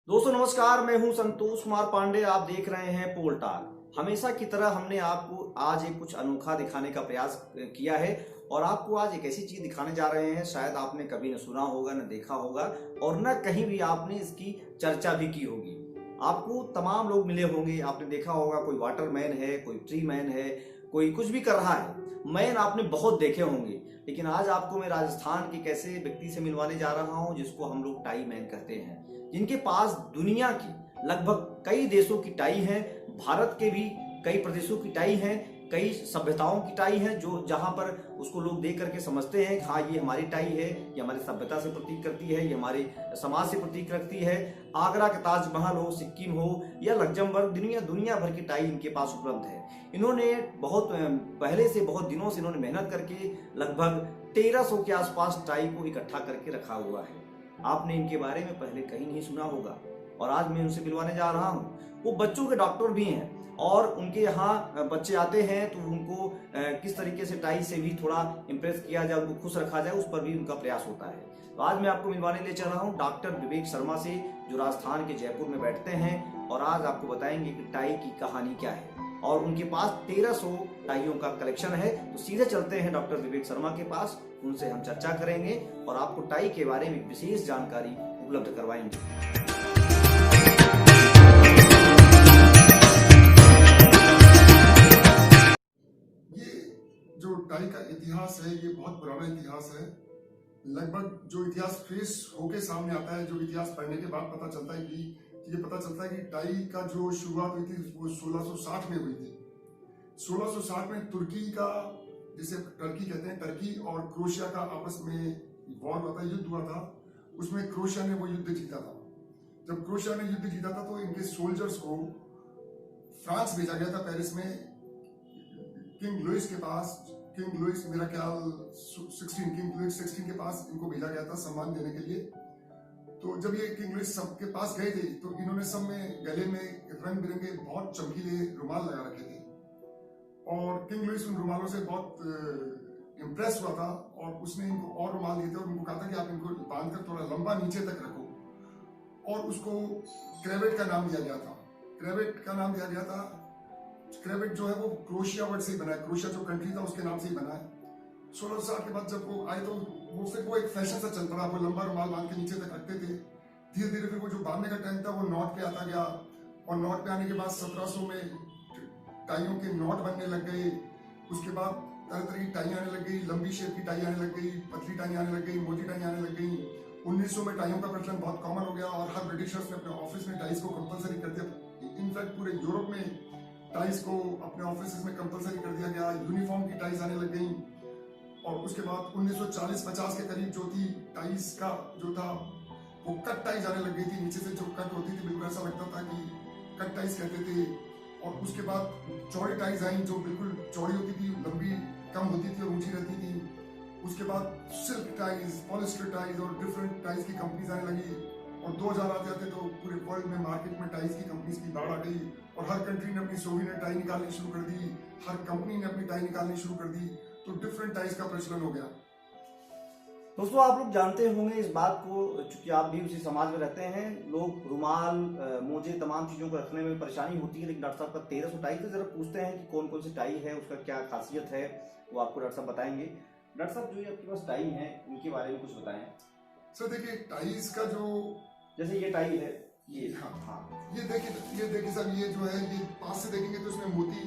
दोस्तों नमस्कार, मैं हूं संतोष कुमार पांडे। आप देख रहे हैं पोल टॉक। हमेशा की तरह हमने आपको आज एक कुछ अनोखा दिखाने का प्रयास किया है और आपको आज एक ऐसी चीज दिखाने जा रहे हैं शायद आपने कभी न सुना होगा, न देखा होगा और न कहीं भी आपने इसकी चर्चा भी की होगी। आपको तमाम लोग मिले होंगे, आपने देखा होगा कोई वाटरमैन है, कोई ट्री मैन है, कोई कुछ भी कर रहा है। मैन आपने बहुत देखे होंगे, लेकिन आज आपको मैं राजस्थान के कैसे व्यक्ति से मिलवाने जा रहा हूं जिसको हम लोग टाई मैन कहते हैं, जिनके पास दुनिया की लगभग कई देशों की टाई है, भारत के भी कई प्रदेशों की टाई है, कई सभ्यताओं की टाई है, जो जहां पर उसको लोग देख करके समझते हैं कि हाँ ये हमारी टाई है, ये हमारी सभ्यता से प्रतीक करती है, ये हमारे समाज से प्रतीक रखती है। आगरा के ताजमहल हो, सिक्किम हो या लग्जमबर्ग, दुनिया भर की टाई इनके पास उपलब्ध है। इन्होंने बहुत पहले से, बहुत दिनों से इन्होंने मेहनत करके लगभग 1300 के आसपास टाई को इकट्ठा करके रखा हुआ है। आपने इनके बारे में पहले कहीं नहीं सुना होगा और आज मैं उनसे मिलवाने जा रहा हूँ। वो बच्चों के डॉक्टर भी हैं और उनके यहाँ बच्चे आते हैं तो उनको किस तरीके से टाई से भी थोड़ा इम्प्रेस किया जाए, उनको खुश रखा जाए, उस पर भी उनका प्रयास होता है। तो आज मैं आपको मिलवाने ले चल रहा हूँ डॉक्टर विवेक शर्मा से, जो राजस्थान के जयपुर में बैठते हैं और आज आपको बताएंगे कि टाई की कहानी क्या है। और उनके पास 1300 टाइयों का कलेक्शन है। तो सीधे चलते हैं डॉक्टर विवेक शर्मा के पास, उनसे हम चर्चा करेंगे और आपको टाई के बारे में विशेष जानकारी उपलब्ध करवाएंगे। ये जो टाई का इतिहास है ये बहुत पुराना इतिहास है। लगभग जो इतिहास ट्रेस होके सामने आता है, जो इतिहास पढ़ने के बाद पता चलता है कि टाई का जो शुरुआत हुई थी वो 1660 में हुई थी। 1660 में तुर्की का, जिसे टर्की कहते हैं, टर्की और क्रोशिया का आपस में वॉर हुआ था, युद्ध हुआ था। उसमें क्रोशिया ने वो युद्ध जीता था। जब क्रोशिया ने युद्ध जीता था तो इनके सोल्जर्स को फ्रांस भेजा गया था, पेरिस में किंग लुइस के पास। किंग लुइस, मेरा ख्याल 16 के पास इनको भेजा गया था सम्मान देने के लिए। तो जब ये किंग लुइस सबके पास गए थे तो इन्होंने सब में गले में रंग बिरंगे बहुत चमकीले रुमाल लगा रखे थे और किंग लुइस उन रुमालों से बहुत इम्प्रेस हुआ था और उसने इनको और रुमाल दिए थे और उनको कहा था कि आप इनको बांधकर थोड़ा लंबा नीचे तक रखो और उसको क्रेवेट का नाम दिया गया था। क्रेवेट जो है वो क्रोशिया वर्ड से ही बना है, क्रोशिया जो कंट्री था उसके नाम से ही बना है। 1660 के बाद जब वो आए तो वो एक फैशन सा चल पड़ा, वो लंबा रुमाल बांध के नीचे तक रखते थे। धीरे धीरे फिर वो जो बांधने का टाइम था वो नॉट पे आता गया और नॉट पे आने के बाद 1700 में टाइयों के नॉट बनने लग गए। उसके बाद तरह तरह की टाई आने लग गई, लंबी शेप की टाई आने लग गई, पतली टाई आने लग गई, मोटी टाई आने लग गई। 1900 में टाइयों का प्रचलन बहुत कॉमन हो गया और हर ब्रिटिशर्स ने अपने ऑफिस में टाइज को कंपलसरी कर दिया। इनफैक्ट पूरे यूरोप में टाइज को अपने ऑफिस में कंपलसरी कर दिया गया। यूनिफॉर्म की टाइज आने लग गई और उसके बाद 1940-50 के करीब जो थी टाइज का जो था वो कट टाइज आने लग गई थी। नीचे से जो कट होती थी बिल्कुल ऐसा लगता था कि कट टाइज कहते थे। और उसके बाद चौड़ी टाइज आई जो बिल्कुल चौड़ी होती थी, लंबी कम होती थी और ऊंची रहती थी। उसके बाद सिल्क टाइज, पॉलिस्टर टाइज और डिफरेंट टाइज की कंपनीज आने लगी और 2000 आते आते तो पूरे वर्ल्ड में मार्केट में टाइज की कंपनीज की बाढ़ आ गई और हर कंट्री ने अपनी सोविनियर टाई निकालनी शुरू कर दी, हर कंपनी ने अपनी टाई निकालनी शुरू कर दी, तो डिफरेंट टाइज का प्रचलन हो गया। दोस्तों आप लोग जानते होंगे इस बात को, चूंकि आप भी उसी समाज में रहते हैं। लोग रुमाल, मोजे, तमाम चीजों को रखने में परेशानी होती है, लेकिन डॉक्टर साहब का 1300 टाई से जरा पूछते हैं कि कौन कौन सी टाई है, उसका क्या खासियत है, वो आपको डॉक्टर साहब बताएंगे। डॉक्टर साहब, जो ये आपके पास टाई है इनके बारे में कुछ बताएं। सर देखिए, टाइज का जो, जैसे ये टाई है, ये हाँ ये देखिए सर, ये जो है ये पास से देखेंगे तो इसमें मोती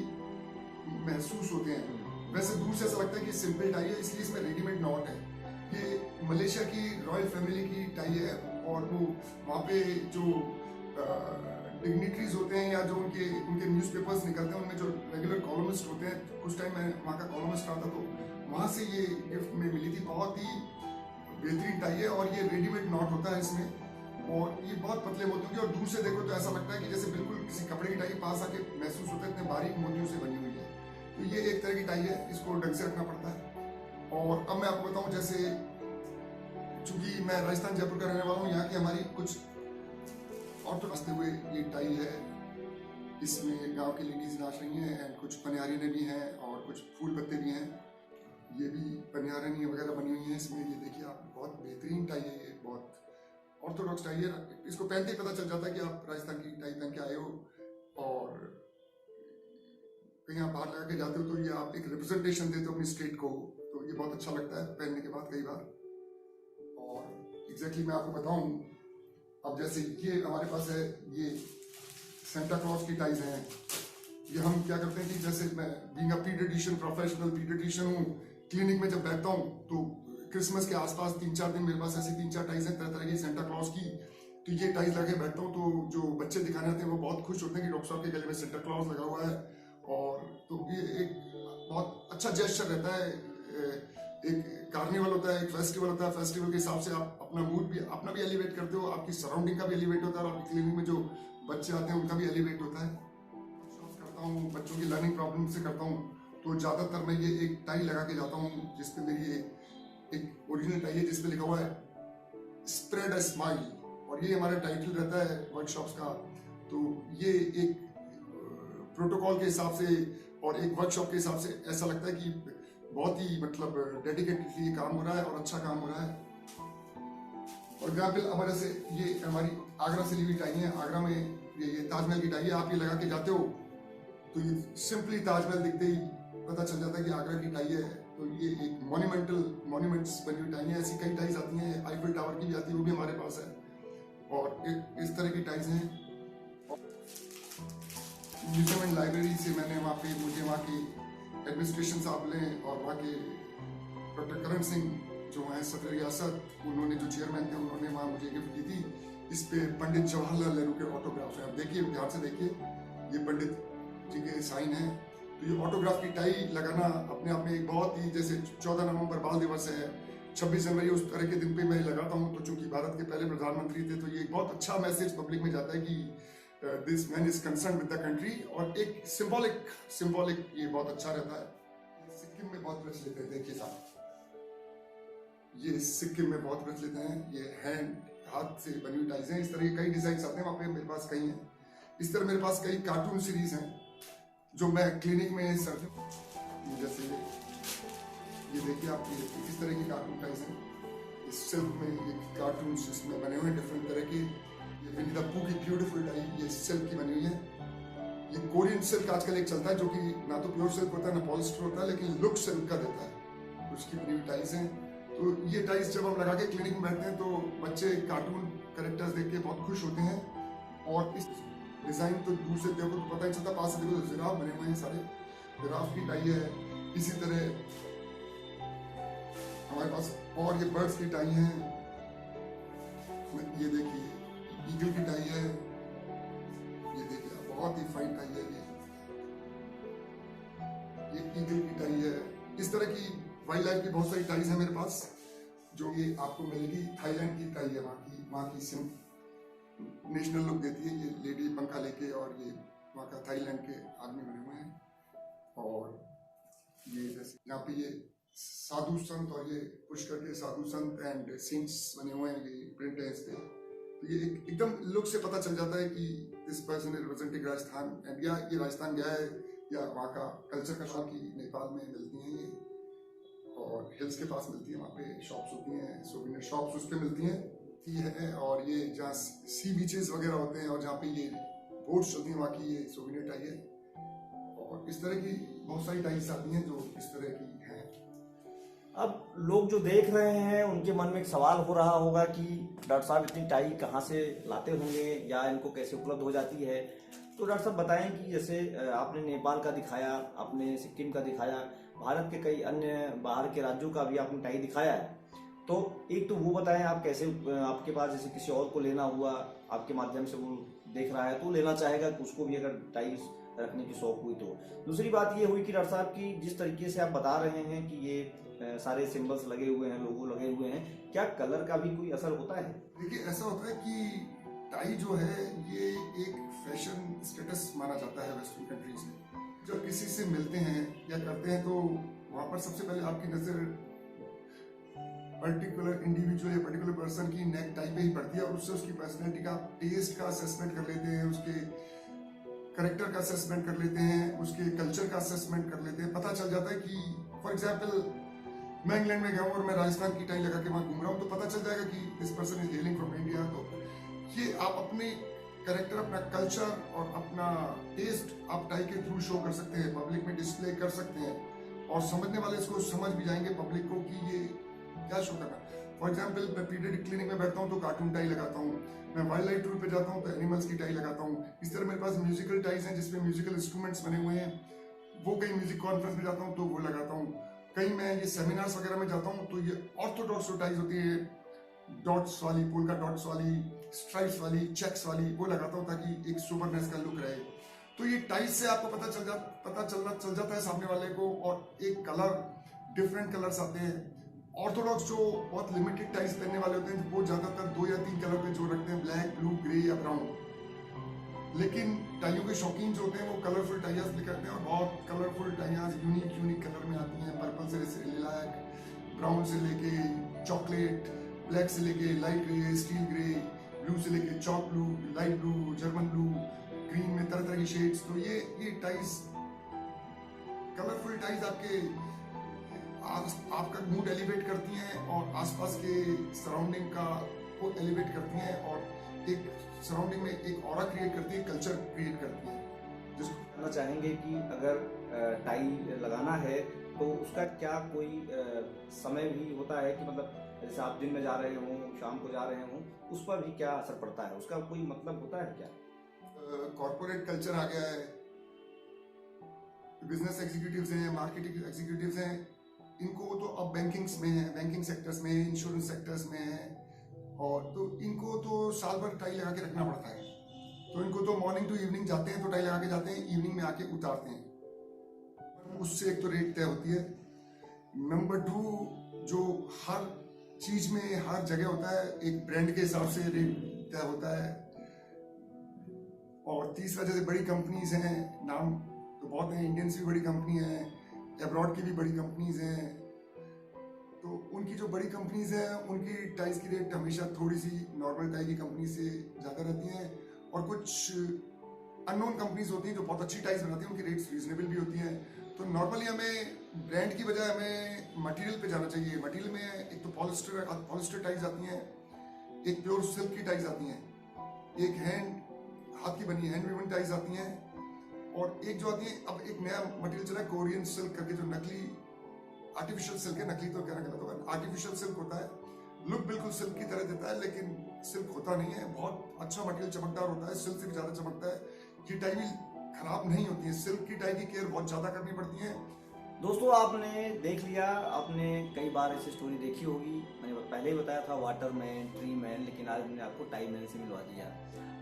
महसूस होते हैं। वैसे दूर से ऐसा लगता है कि सिंपल टाई है, इसलिए इसमें रेडीमेड नॉट है। ये मलेशिया की रॉयल फैमिली की टाई है और वो वहाँ पे जो डिग्निटरीज होते हैं या जो उनके न्यूज़पेपर्स निकलते हैं उनमें जो रेगुलर कॉलमिस्ट होते हैं, कुछ टाइम मैं वहाँ का कॉलमिस्ट रहा था तो वहाँ से ये गिफ्ट में मिली थी। बहुत ही बेहतरीन टाई है और ये रेडीमेड नॉट होता है इसमें और ये बहुत पतले मोतियों की, और दूर से देखो तो ऐसा लगता है कि जैसे बिल्कुल किसी कपड़े की टाई पास आके महसूस होता है, इतने बारीक मोतियों से बनी हुई है। तो ये एक तरह की टाई है, इसको ढंग से रखना पड़ता है। और अब मैं आपको बताऊं, जैसे चूंकि मैं राजस्थान जयपुर का रहने वाला हूँ, यहाँ की हमारी कुछ और तो हंसते हुए ये टाई है, इसमें गांव की लेडीज नाच रही हैं एंड कुछ पनियारियाँ भी हैं और कुछ फूल पत्ते भी हैं। ये भी पनियारियाँ वगैरह बनी हुई हैं इसमें। ये देखिए आप, बहुत बेहतरीन टाई है ये, बहुत। ऑर्थोडॉक्स टाई है, इसको पहनते ही पता चल जाता है कि आप राजस्थान की टाई पहन के आए हो। और कहीं आप बाहर लगा के जाते हो तो ये आप एक रिप्रेजेंटेशन देते हो अपनी स्टेट को, तो ये बहुत अच्छा लगता है पहनने के बाद कई बार। और एग्जैक्टली मैं आपको बताऊं, अब जैसे ये हमारे पास है, ये सेंटा क्लॉज की टाइज हैं। ये हम क्या करते हैं कि जैसे मैं being a paediatrician, professional paediatrician हूँ, क्लिनिक में जब बैठता हूँ तो क्रिसमस के आसपास 3-4 दिन मेरे पास ऐसी 3-4 टाइज हैं तरह तरह की सेंटा क्लॉज की। तो ये टाइज लगे बैठता हूँ तो जो बच्चे दिखाने आते हैं वो बहुत खुश होते हैं कि डॉक्टर साहब के गले में सेंटा क्लॉज लगा हुआ है। और तो ये एक बहुत अच्छा जेस्चर रहता है। एक कार्निवल होता है, एक फेस्टिवल होता है, फेस्टिवल के हिसाब से आप अपना मूड भी अपना भी एलिवेट करते हो, आपकी सराउंडिंग का भी एलिवेट होता है, और आपकी क्लिनिक में जो बच्चे आते हैं उनका भी एलिवेट होता है। करता हूँ बच्चों की लर्निंग प्रॉब्लम से करता हूँ, तो ज्यादातर मैं ये एक टाई लगा के जाता हूँ जिसपे मेरी एक ओरिजिनल टाई है जिसपे लिखा हुआ है स्प्रेड अ स्माइल, और ये हमारा टाइटल रहता है वर्कशॉप्स का। तो ये एक प्रोटोकॉल के हिसाब से और एक वर्कशॉप के हिसाब से ऐसा लगता है कि बहुत ही मतलब डेडिकेटेडली काम हो रहा है और अच्छा काम हो रहा है। और एग्जाम्पल हमारे से ये हमारी आगरा से ली हुई टाई है। आगरा में ये ताजमहल की टाई है। आप ये लगा के जाते हो तो ये सिंपली ताजमहल दिखते ही पता चल जाता है कि आगरा की टाई है। तो ये एक मॉन्यूमेंट्स बनी हुई टाई है। ऐसी कई टाइज आती हैं, आईफिल टावर की भी आती है, वो भी हमारे पास है। और इस तरह की टाइज हैं। म्यूजियम एंड लाइब्रेरी से मैंने मुझे वहाँ के एडमिनिस्ट्रेशन साहब ने और वहाँ के डॉक्टर करण सिंह जो हैं सदर रियासत, उन्होंने जो चेयरमैन थे, उन्होंने वहाँ मुझे गिफ्ट की थी। इस पे पंडित जवाहरलाल नेहरू के ऑटोग्राफ हैं। आप देखिए, ध्यान से देखिए, ये पंडित जी के साइन हैं। तो ये ऑटोग्राफ की टाई लगाना अपने आप में एक बहुत ही, जैसे 14 नवंबर बाल दिवस है, 26 जनवरी उस तरह के दिन पे मैं लगाता हूँ। तो चूंकि भारत के पहले प्रधानमंत्री थे तो ये एक बहुत अच्छा मैसेज पब्लिक में जाता है कि this man is concern with the country, और एक सिंबॉलिक ये बहुत अच्छा रहता है। सिक्किम में बहुत प्रचलित है। देखिए साहब, ये सिक्किम में बहुत प्रचलित हैं। ये हाथ से बनी हुई टाइज हैं। इस तरह के कई डिजाइन आते हैं वहाँ पे, मेरे पास कई हैं। इस तरह मेरे पास कई कार्टून सीरीज हैं जो मैं क्लिनिक में जैसे ये देखिए आप, ये इस तरह की कार्टून टाइज हैं। इस सिल्क में ये कार्टून इसमें बने हुए हैं डिफरेंट तरह के। ये विनी द पू की ब्यूटीफुल टाई, ये सिल्क की बनी हुई है। ये कोरियन सिल्क आजकल एक चलता है जो कि ना तो प्योर सिल्क होता है ना पॉलिस्टर होता है, लेकिन लुक सिल्क का देता है। उसकी बनी हुई टाइज हैं। तो ये टाइज जब हम लगा के क्लिनिक में बैठते हैं तो बच्चे कार्टून कैरेक्टर्स देख के बहुत खुश होते हैं। और इस डिजाइन तो दूर से देखो तो पता ही चलता, पास से देखो तो जिराफ बने हुए हैं सारे। जिराफ की टाई है। इसी तरह हमारे पास और ये बर्ड्स की टाई है। ये देखिए, ईगल की टाई है। ये देखिए, बहुत ही फाइन टाई है ये ईगल की टाई है। इस तरह की वाइल्ड लाइफ की बहुत सारी टाइज है मेरे पास, जो ये आपको मिलेगी। थाईलैंड की टाई है, वहाँ की सिम नेशनल लुक देती है। ये लेडी पंखा लेके, और ये वहाँ का थाईलैंड के आदमी बने हुए हैं। और ये जैसे यहाँ पे ये साधु संत, और ये पुष्कर के साधु संत एंड सेंट्स बने हुए हैं, ये प्रिंट है इस पे। तो ये एकदम लुक से पता चल जाता है कि this person is representing Rajasthan, and या ये राजस्थान गया है, या वहाँ का कल्चर का शौक की नेपाल में मिलती हैं ये, और हिल्स के पास मिलती है। वहाँ पे शॉप्स होती हैं, सोविनियर शॉप्स उस पे मिलती हैं। ये है, और ये जहाँ सी बीचेस वगैरह होते हैं और जहाँ पे ये बोट्स चलती हैं, वहाँ की ये सोविनियर टाई है। और इस तरह की बहुत सारी टाइज आती हैं जो इस तरह की हैं। अब लोग जो देख रहे हैं उनके मन में एक सवाल हो रहा होगा कि डॉक्टर साहब इतनी टाई कहाँ से लाते होंगे या इनको कैसे उपलब्ध हो जाती है। तो डॉक्टर साहब बताएं कि जैसे आपने नेपाल का दिखाया, आपने सिक्किम का दिखाया, भारत के कई अन्य बाहर के राज्यों का भी आपने टाई दिखाया है। तो एक तो वो बताएं आप कैसे, आपके पास जैसे किसी और को लेना हुआ, आपके माध्यम से वो देख रहा है तो लेना चाहेगा कि उसको भी अगर टाई रखने की शौक हुई तो। दूसरी बात ये हुई कि डॉक्टर साहब की जिस तरीके से आप बता रहे हैं कि ये सारे सिंबल्स लगे हुए हैं, लोगो लगे हुए हैं, क्या कलर का भी कोई असर होता है? देखिए, ऐसा होता है कि टाई जो है ये एक फैशन स्टेटस माना जाता है वेस्टर्न कंट्रीज में। जब किसी से मिलते हैं या करते हैं तो वहां पर सबसे पहले आपकी नजर पर्टिकुलर इंडिविजुअल या पर्टिकुलर पर्सन की नेक टाई पे ही पड़ती है, और उससे उसकी पर्सनैलिटी का, टेस्ट का असेसमेंट कर लेते हैं, उसके करेक्टर का असेसमेंट कर लेते हैं, उसके कल्चर का असेसमेंट कर लेते हैं। पता चल जाता है कि फॉर एग्जाम्पल मैं इंग्लैंड में गया हूँ और मैं राजस्थान की टाई लगा के वहाँ घूम रहा हूँ तो पता चल जाएगा कि this person is hailing from India. तो ये आप अपने कैरेक्टर, अपना कल्चर और अपना टेस्ट आप टाई के थ्रू शो कर सकते हैं, पब्लिक में डिस्प्ले कर सकते हैं और समझने वाले इसको समझ भी जाएंगे पब्लिक को कि ये क्या शो करना। फॉर एग्जाम्पल मैं पीडियाट्रिक क्लिनिक में बैठता हूँ तो कार्टून टाई लगाता हूँ, मैं वाइल्ड लाइफ टूर पे जाता हूँ तो एनिमल्स की टाई लगाता हूँ। इस तरह मेरे पास म्यूजिकल टाइज हैं जिसमें म्यूजिकल इंस्ट्रूमेंट्स बने हुए हैं, वो कहीं म्यूजिक कॉन्फ्रेंस में जाता हूँ तो वो लगाता हूँ। कहीं मैं ये सेमिनार्स वगैरह में जाता हूँ तो ये ऑर्थोडॉक्स टाइज होती है, डॉट्स वाली, पोल्का डॉट्स वाली, स्ट्राइप्स वाली, चेक्स वाली, वो लगाता हूँ ताकि एक सुपरनेस का लुक रहे। तो ये टाइज से आपको पता चल जाता है सामने वाले को, और एक कलर, डिफरेंट कलर्स आते हैं। ऑर्थोडॉक्स जो बहुत लिमिटेड टाइज पहनने वाले होते हैं वो ज्यादातर 2 या 3 कलर पे जो रखते हैं, ब्लैक, ब्लू, ग्रे या ब्राउन। लेकिन टाइयों के शौकीन जो होते हैं वो कलरफुल टाइयाज लेकर आते हैं और बहुत कलरफुल टाइयाज यूनिक कलर में आती हैं, पर्पल से लिलाक, ब्राउन से लेके चॉकलेट, ब्लैक से लेके light grey, steel grey, blue से लेके chalk blue, light blue, German blue, green में तरह तरह की शेड्स। तो ये टाइज, कलरफुल टाइज आपका मूड एलिवेट करती हैं और आसपास के सराउंडिंग का को एलिवेट करती हैं और एक सराउंडिंग में एक ऑरा क्रिएट करती है, कल्चर क्रिएट करती है। जिसको कहना चाहेंगे कि अगर टाई लगाना है तो उसका क्या कोई समय भी होता है कि मतलब जैसे आप दिन में जा रहे हों, शाम को जा रहे हों, उस पर भी क्या असर पड़ता है, उसका कोई मतलब होता है क्या? कॉर्पोरेट कल्चर आ गया है, बिजनेस एग्जीक्यूटिव्स हैं, मार्केटिंग एग्जीक्यूटिव्स हैं, इनको तो अब बैंकिंग्स में है, बैंकिंग सेक्टर्स में, इंश्योरेंस सेक्टर्स में है, और तो इनको तो साल भर टाई लगा के रखना पड़ता है। तो इनको तो मॉर्निंग टू इवनिंग जाते हैं तो टाई लगा के जाते हैं, इवनिंग में आके उतारते हैं। उससे एक तो रेट तय होती है, नंबर 2 जो हर चीज में हर जगह होता है, एक ब्रांड के हिसाब से रेट तय होता है। और तीसरा जैसे बड़ी कंपनीज हैं, नाम तो बहुत हैं, इंडियंस भी बड़ी कंपनी है, अब्रॉड की भी बड़ी कंपनीज हैं, तो उनकी जो बड़ी कंपनीज हैं उनकी टाइज की रेट हमेशा थोड़ी सी नॉर्मल टाई की कंपनी से ज़्यादा रहती हैं। और कुछ अननोन कंपनीज होती हैं जो बहुत अच्छी टाइज बनाती हैं, उनकी रेट्स रीजनेबल भी होती हैं। तो नॉर्मली हमें ब्रांड की बजाय हमें मटेरियल पे जाना चाहिए। मटेरियल में एक तो पॉलिस्टर टाइज आती हैं, एक प्योर सिल्क की टाइज आती हैं, एक हाथ की बनी हैंड वीवन टाइज आती हैं, और एक जो आती है, अब एक नया मटेरियल चला है कोरियन सिल्क करके, जो नकली आर्टिफिशियल सिल्क है, नकली तो कहना गलत होगा, आर्टिफिशियल सिल्क होता है, लुक बिल्कुल सिल्क की तरह देता है लेकिन सिल्क होता नहीं है, बहुत अच्छा मटेरियल, चमकदार होता है, सिल्क से भी ज्यादा चमकता है। ये टाई भी खराब नहीं होती है, सिल्क की टाई की केयर बहुत ज्यादा करनी पड़ती है। दोस्तों आपने देख लिया, आपने कई बार ऐसी स्टोरी देखी होगी, मैंने पहले ही बताया था वाटरमैन, ट्री मैन, लेकिन आज मैंने आपको टाई मैन से मिलवा दिया।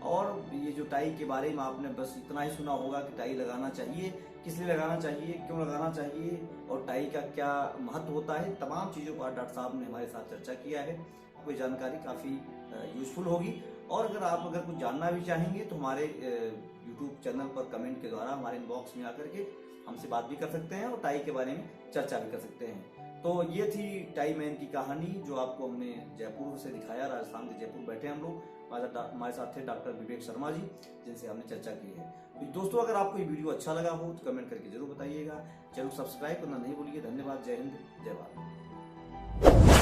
और ये जो टाई के बारे में आपने बस इतना ही सुना होगा कि टाई लगाना चाहिए, किस लिए लगाना चाहिए, क्यों लगाना चाहिए, और टाई का क्या महत्व होता है, तमाम चीज़ों पर डॉक्टर साहब ने हमारे साथ चर्चा किया है। कोई जानकारी काफ़ी यूजफुल होगी। और अगर कुछ जानना भी चाहेंगे तो हमारे यूट्यूब चैनल पर कमेंट के द्वारा हमारे इनबॉक्स में आकर के हमसे बात भी कर सकते हैं और टाई के बारे में चर्चा भी कर सकते हैं। तो ये थी टाई मैन की कहानी जो आपको हमने जयपुर से दिखाया, राजस्थान के जयपुर बैठे हम लोग, हमारे साथ थे डॉक्टर विवेक शर्मा जी, जिनसे हमने चर्चा की है। तो दोस्तों अगर आपको ये वीडियो अच्छा लगा हो तो कमेंट करके जरूर बताइएगा, चैनल सब्सक्राइब करना नहीं भूलिए। धन्यवाद, जय हिंद, जय भारत।